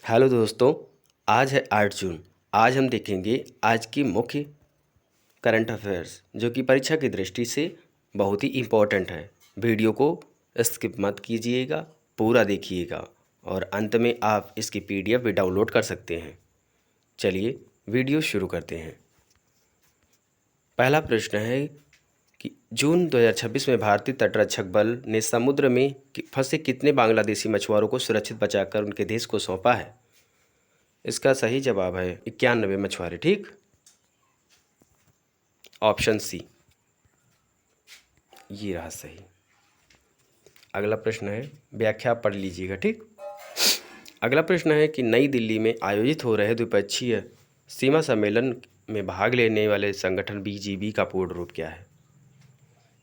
Hello दोस्तों, आज है 8 जून। आज हम देखेंगे आज की मुख्य करंट अफेयर्स जो कि परीक्षा की दृष्टि से बहुत ही इम्पोर्टेंट है। वीडियो को स्किप मत कीजिएगा, पूरा देखिएगा और अंत में आप इसकी पीडीएफ भी डाउनलोड कर सकते हैं। चलिए वीडियो शुरू करते हैं। पहला प्रश्न है कि जून 2026 में भारतीय तटरक्षक बल ने समुद्र में फंसे कितने बांग्लादेशी मछुआरों को सुरक्षित बचाकर उनके देश को सौंपा है? इसका सही जवाब है 91 मछुआरे। ठीक, ऑप्शन सी ये रहा सही। अगला प्रश्न है, व्याख्या पढ़ लीजिएगा। ठीक, अगला प्रश्न है कि नई दिल्ली में आयोजित हो रहे द्विपक्षीय सीमा सम्मेलन में भाग लेने वाले संगठन बीजीबी का पूर्ण रूप क्या है?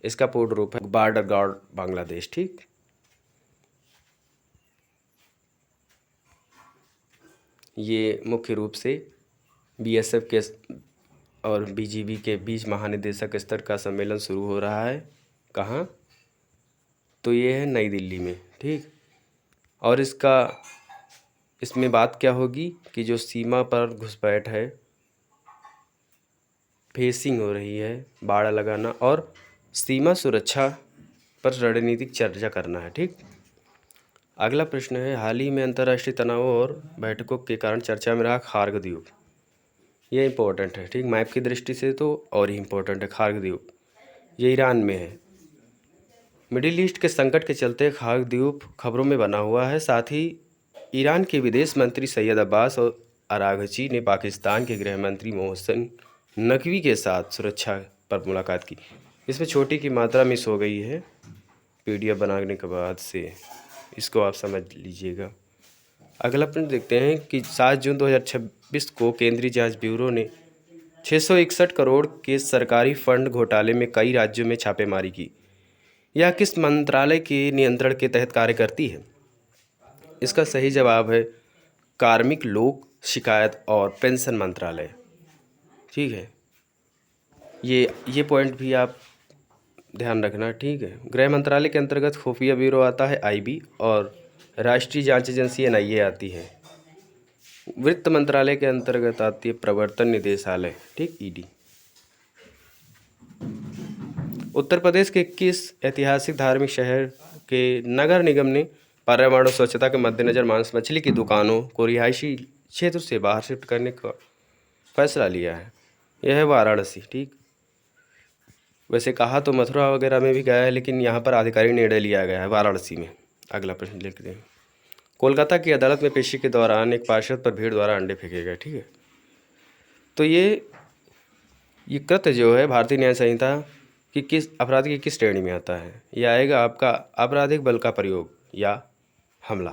इसका पूर्ण रूप है बॉर्डर गार्ड बांग्लादेश। ठीक, ये मुख्य रूप से बीएसएफ के और बीजीबी के बीच महानिदेशक स्तर का सम्मेलन शुरू हो रहा है। कहाँ? तो ये है नई दिल्ली में। ठीक, और इसमें बात क्या होगी कि जो सीमा पर घुसपैठ है, फेसिंग हो रही है, बाड़ा लगाना और सीमा सुरक्षा पर रणनीतिक चर्चा करना है। ठीक, अगला प्रश्न है, हाल ही में अंतर्राष्ट्रीय तनाव और बैठकों के कारण चर्चा में रहा खार्ग द्वीप। ये इम्पोर्टेंट है। ठीक, मैप की दृष्टि से तो और ही इम्पोर्टेंट है। खार्ग द्वीप ये ईरान में है। मिडिल ईस्ट के संकट के चलते खार्ग द्वीप खबरों में बना हुआ है। साथ ही ईरान के विदेश मंत्री सैयद अब्बास और अरागची ने पाकिस्तान के गृह मंत्री मोहसिन नकवी के साथ सुरक्षा पर मुलाकात की। इसमें छोटी की मात्रा मिस हो गई है पीडीएफ बनाने के बाद से, इसको आप समझ लीजिएगा। अगला प्रश्न देखते हैं कि 7 जून 2026 को केंद्रीय जांच ब्यूरो ने 661 करोड़ के सरकारी फंड घोटाले में कई राज्यों में छापेमारी की। यह किस मंत्रालय के नियंत्रण के तहत कार्य करती है? इसका सही जवाब है कार्मिक लोक शिकायत और पेंशन मंत्रालय। ठीक है, ये पॉइंट भी आप ध्यान रखना। ठीक है, गृह मंत्रालय के अंतर्गत खुफिया ब्यूरो आता है आईबी और राष्ट्रीय जांच एजेंसी एनआईए आती है। वित्त मंत्रालय के अंतर्गत आती है प्रवर्तन निदेशालय। ठीक, ईडी। उत्तर प्रदेश के किस ऐतिहासिक धार्मिक शहर के नगर निगम ने पर्यावरण और स्वच्छता के मद्देनजर मांस मछली की दुकानों को रिहायशी क्षेत्र से बाहर शिफ्ट करने का फैसला लिया है? यह है वाराणसी। ठीक, वैसे कहा तो मथुरा वगैरह में भी गया है, लेकिन यहाँ पर आधिकारिक निर्णय लिया गया है वाराणसी में। अगला प्रश्न लिखते हैं, कोलकाता की अदालत में पेशी के दौरान एक पार्षद पर भीड़ द्वारा अंडे फेंके गए। ठीक है, तो ये कृत्य जो है भारतीय न्याय संहिता कि किस अपराध की किस श्रेणी में आता है? यह आएगा आपका आपराधिक बल का प्रयोग या हमला।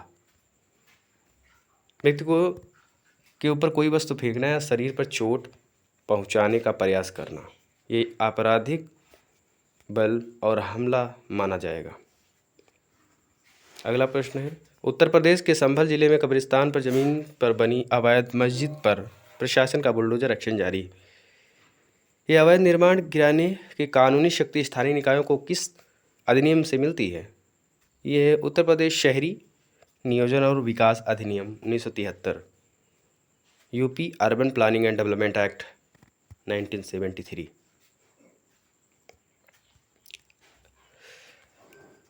व्यक्ति को के ऊपर कोई वस्तु फेंकना या शरीर पर चोट पहुंचाने का प्रयास करना, ये आपराधिक बल और हमला माना जाएगा। अगला प्रश्न है, उत्तर प्रदेश के संभल जिले में कब्रिस्तान पर जमीन पर बनी अवैध मस्जिद पर प्रशासन का बुलडोजर एक्शन जारी है। ये अवैध निर्माण गिराने की कानूनी शक्ति स्थानीय निकायों को किस अधिनियम से मिलती है? ये है उत्तर प्रदेश शहरी नियोजन और विकास अधिनियम 1973, UP urban planning and development act 1973।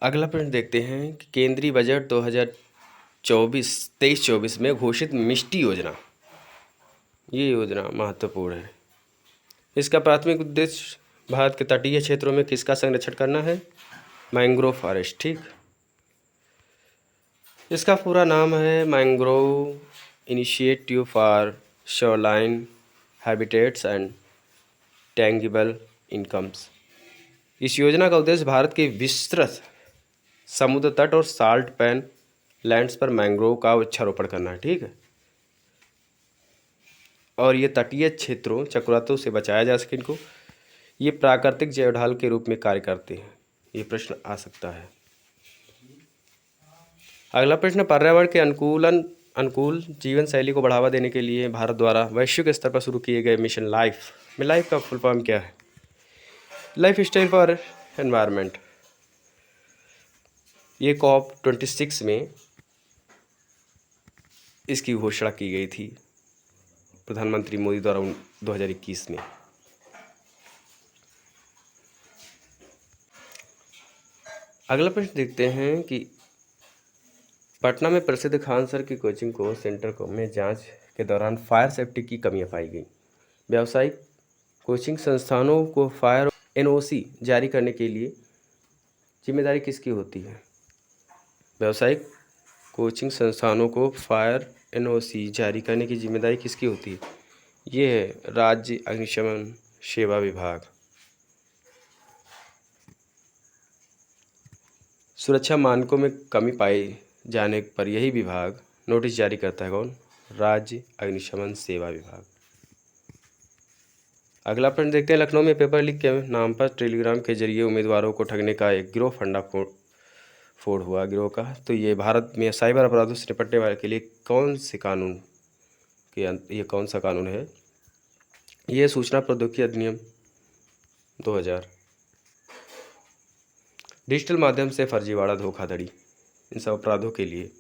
अगला प्रश्न देखते हैं कि केंद्रीय बजट 2023-24 में घोषित मिष्टी योजना, ये योजना महत्वपूर्ण है। इसका प्राथमिक उद्देश्य भारत के तटीय क्षेत्रों में किसका संरक्षण करना है? Mangrove forest. ठीक, इसका पूरा नाम है mangrove initiative for shoreline habitats and tangible incomes. इस योजना का उद्देश्य भारत के विस्तृत समुद्र तट और साल्ट पैन लैंड्स पर मैंग्रोव का वृक्षारोपण करना है। ठीक है, और ये तटीय क्षेत्रों चक्रवातों से बचाया जा सके इनको। ये प्राकृतिक जैवढाल के रूप में कार्य करते हैं। ये प्रश्न आ सकता है। अगला प्रश्न, पर्यावरण के अनुकूल जीवन शैली को बढ़ावा देने के लिए भारत द्वारा वैश्विक स्तर पर शुरू किए गए मिशन लाइफ में लाइफ का फुल फॉर्म क्या है? Life style for environment. ये COP26 में इसकी घोषणा की गई थी प्रधानमंत्री मोदी द्वारा 2021 में। अगला प्रश्न देखते हैं कि पटना में प्रसिद्ध खान सर की कोचिंग को सेंटर को में जांच के दौरान फायर सेफ्टी की कमियां पाई गई। व्यावसायिक कोचिंग संस्थानों को फायर एनओसी जारी करने के लिए जिम्मेदारी किसकी होती है? व्यावसायिक कोचिंग संस्थानों को फायर एनओसी जारी करने की जिम्मेदारी किसकी होती है? ये है राज्य अग्निशमन सेवा विभाग। सुरक्षा मानकों में कमी पाए जाने पर यही विभाग नोटिस जारी करता है। कौन? राज्य अग्निशमन सेवा विभाग। अगला प्रश्न देखते हैं, लखनऊ में पेपर लीक के नाम पर टेलीग्राम के जरिए उम्मीदवारों को ठगने का एक गिरोह फोड़ हुआ गिरोह का। तो ये भारत में साइबर अपराधों से निपटने वाले के लिए कौन से कानून के ये कौन सा कानून है? ये सूचना प्रौद्योगिकी अधिनियम 2000। डिजिटल माध्यम से फर्जीवाड़ा, धोखाधड़ी, इन सब अपराधों के लिए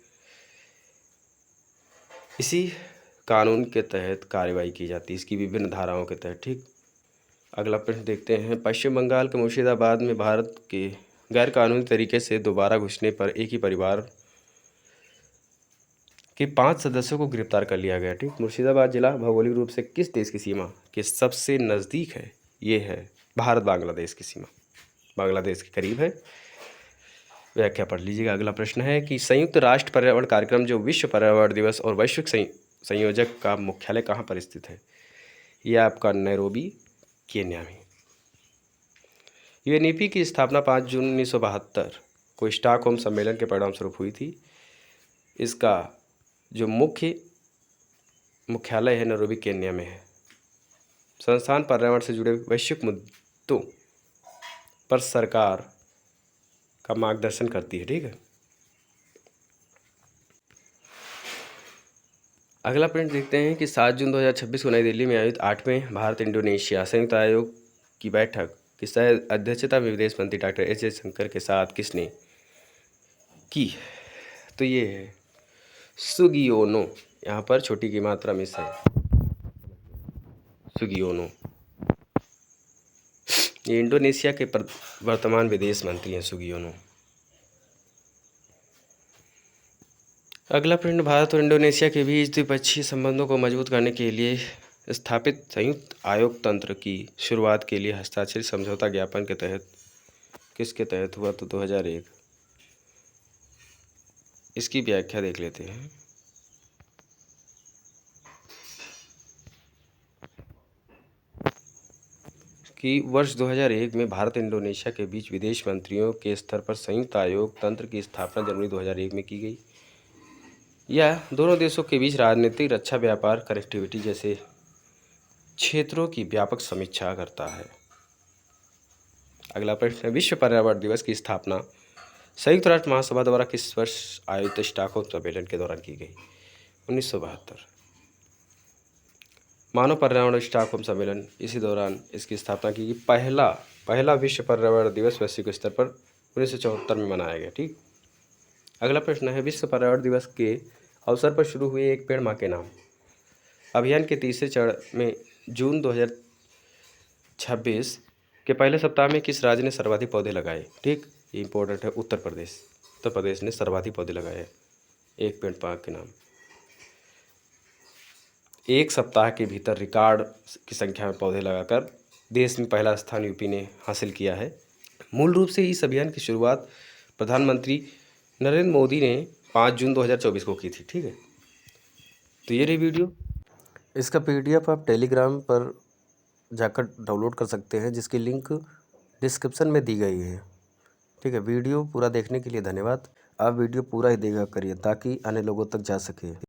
इसी कानून के तहत कार्रवाई की जाती है, इसकी विभिन्न धाराओं के तहत। ठीक। अगला प्रश्न देखते हैं, पश्चिम बंगाल के मुर्शिदाबाद में भारत के गैर कानूनी तरीके से दोबारा घुसने पर एक ही परिवार के 5 सदस्यों को गिरफ्तार कर लिया गया। ठीक। मुर्शिदाबाद जिला भौगोलिक रूप से किस देश की सीमा के सबसे नज़दीक है? ये है भारत बांग्लादेश की सीमा, बांग्लादेश के करीब है। व्याख्या पढ़ लीजिएगा। अगला प्रश्न है कि संयुक्त राष्ट्र पर्यावरण कार्यक्रम जो विश्व पर्यावरण दिवस और वैश्विक संयोजक का मुख्यालय कहाँ पर स्थित है? यह आपका नैरोबी, केन्या में। यूएनईपी की स्थापना 5 जून 1972 को स्टॉकहोम सम्मेलन के परिणाम स्वरूप हुई थी। इसका जो मुख्यालय है नैरोबी, केन्या में है। संस्थान पर्यावरण से जुड़े वैश्विक मुद्दों पर सरकार का मार्गदर्शन करती है। ठीक है। अगला प्रश्न देखते हैं कि 7 जून 2026 को नई दिल्ली में आयोजित 8वें भारत इंडोनेशिया संयुक्त आयोग की बैठक की अध्यक्षता में विदेश मंत्री डॉक्टर एस जयशंकर के साथ किसने की? तो ये है सुगियोनो। यहाँ पर छोटी की मात्रा मिस है, सुगियोनो। ये इंडोनेशिया के वर्तमान विदेश मंत्री हैं, सुगियोनो। अगला प्रश्न, भारत और इंडोनेशिया के बीच द्विपक्षीय संबंधों को मजबूत करने के लिए स्थापित संयुक्त आयोग तंत्र की शुरुआत के लिए हस्ताक्षरित समझौता ज्ञापन के तहत किसके तहत हुआ? तो 2001। इसकी व्याख्या देख लेते हैं। कि वर्ष 2001 में भारत इंडोनेशिया के बीच विदेश मंत्रियों के स्तर पर संयुक्त आयोग तंत्र की स्थापना जनवरी 2001 में की गई। यह दोनों देशों के बीच राजनीतिक, रक्षा, व्यापार, कनेक्टिविटी जैसे क्षेत्रों की व्यापक समीक्षा करता है। अगला प्रश्न है, विश्व पर्यावरण दिवस की स्थापना संयुक्त राष्ट्र महासभा द्वारा किस वर्ष आयोजित स्टॉकहोम सम्मेलन के दौरान की गई? 1972। मानव पर्यावरण स्टॉकहोम सम्मेलन, इसी दौरान इसकी स्थापना की गई। पहला विश्व पर्यावरण दिवस वैश्विक स्तर पर 1974 में मनाया गया। ठीक। अगला प्रश्न है, विश्व पर्यावरण दिवस के अवसर पर शुरू हुए एक पेड़ मां के नाम अभियान के तीसरे चरण में जून 2026 के पहले सप्ताह में किस राज्य ने सर्वाधिक पौधे लगाए? ठीक। ये इंपॉर्टेंट है, उत्तर प्रदेश। उत्तर प्रदेश ने सर्वाधिक पौधे लगाए एक पेड़ मां के नाम। एक सप्ताह के भीतर रिकॉर्ड की संख्या में पौधे लगाकर देश में पहला स्थान यूपी ने हासिल किया है। मूल रूप से इस अभियान की शुरुआत प्रधानमंत्री नरेंद्र मोदी ने 5 जून 2024 को की थी। ठीक है। तो ये रही वीडियो। इसका PDF आप टेलीग्राम पर जाकर डाउनलोड कर सकते हैं, जिसकी लिंक डिस्क्रिप्शन में दी गई है। ठीक है। वीडियो पूरा देखने के लिए धन्यवाद। आप वीडियो पूरा ही देखा करिए ताकि अन्य लोगों तक जा सके।